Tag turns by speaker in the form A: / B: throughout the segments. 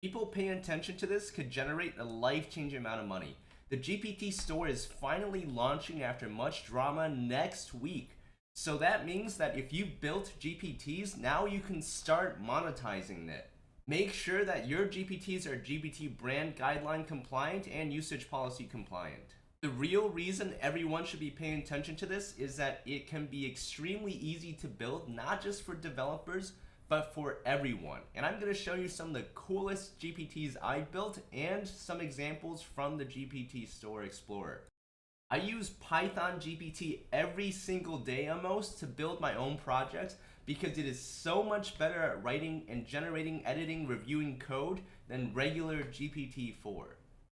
A: People paying attention to this could generate a life-changing amount of money. The GPT store is finally launching after much drama next week. So that means that if you've built GPTs, now you can start monetizing it. Make sure that your GPTs are GPT brand guideline compliant and usage policy compliant. The real reason everyone should be paying attention to this is that it can be extremely easy to build, not just for developers, but for everyone. And I'm going to show you some of the coolest GPTs I built and some examples from the GPT Store Explorer. I use Python GPT every single day almost to build my own projects because it is so much better at writing and generating, editing, reviewing code than regular GPT-4.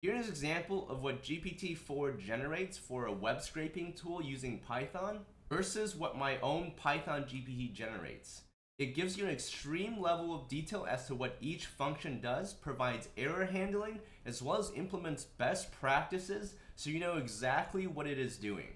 A: Here's an example of what GPT-4 generates for a web scraping tool using Python versus what my own Python GPT generates. It gives you an extreme level of detail as to what each function does, provides error handling, as well as implements best practices so you know exactly what it is doing.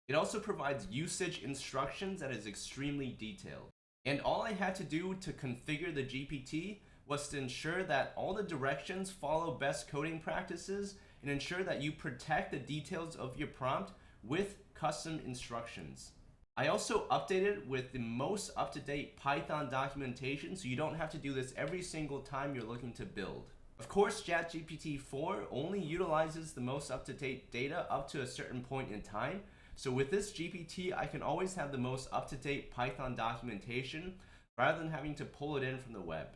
A: It also provides usage instructions that is extremely detailed. And all I had to do to configure the GPT was to ensure that all the directions follow best coding practices and ensure that you protect the details of your prompt with custom instructions. I also updated with the most up-to-date Python documentation so you don't have to do this every single time you're looking to build. Of course, ChatGPT-4 only utilizes the most up-to-date data up to a certain point in time. So with this GPT, I can always have the most up-to-date Python documentation rather than having to pull it in from the web.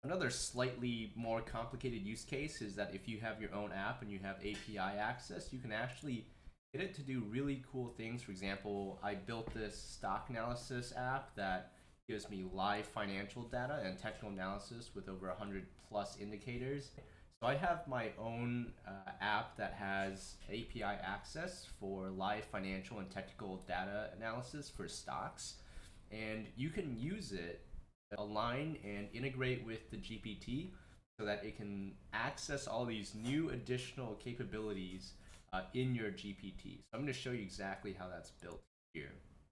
A: Another slightly more complicated use case is that if you have your own app and you have API access, you can actually get it to do really cool things. For example, I built this stock analysis app that gives me live financial data and technical analysis with over 100 plus indicators. So I have my own app that has API access for live financial and technical data analysis for stocks. And you can use it, align and integrate with the GPT so that it can access all these new additional capabilities in your GPT. So I'm going to show you exactly how that's built here.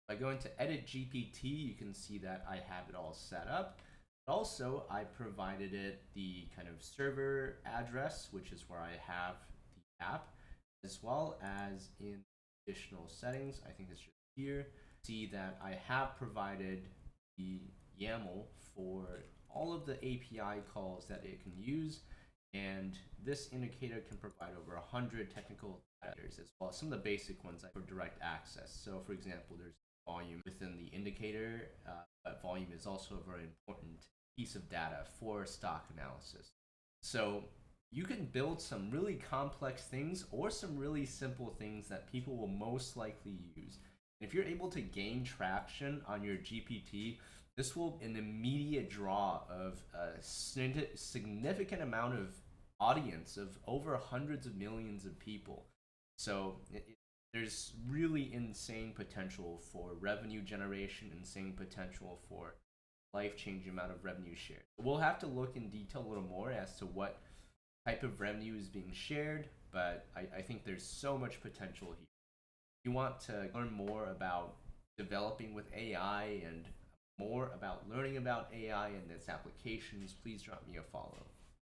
A: By going to Edit GPT, you can see that I have it all set up. Also, I provided it the kind of server address, which is where I have the app, as well as in additional settings. I think it's just here. See that I have provided the YAML for all of the API calls that it can use. And this indicator can provide over 100 technical indicators as well as some of the basic ones like for direct access. So for example, there's volume within the indicator, but volume is also a very important piece of data for stock analysis. So you can build some really complex things or some really simple things that people will most likely use. And if you're able to gain traction on your GPT, this will an immediate draw of a significant amount of audience of over hundreds of millions of people. So there's really insane potential for revenue generation, insane potential for life-changing amount of revenue shared. We'll have to look in detail a little more as to what type of revenue is being shared, but I think there's so much potential here. If you want to learn more about developing with AI and more about learning about AI and its applications, please drop me a follow.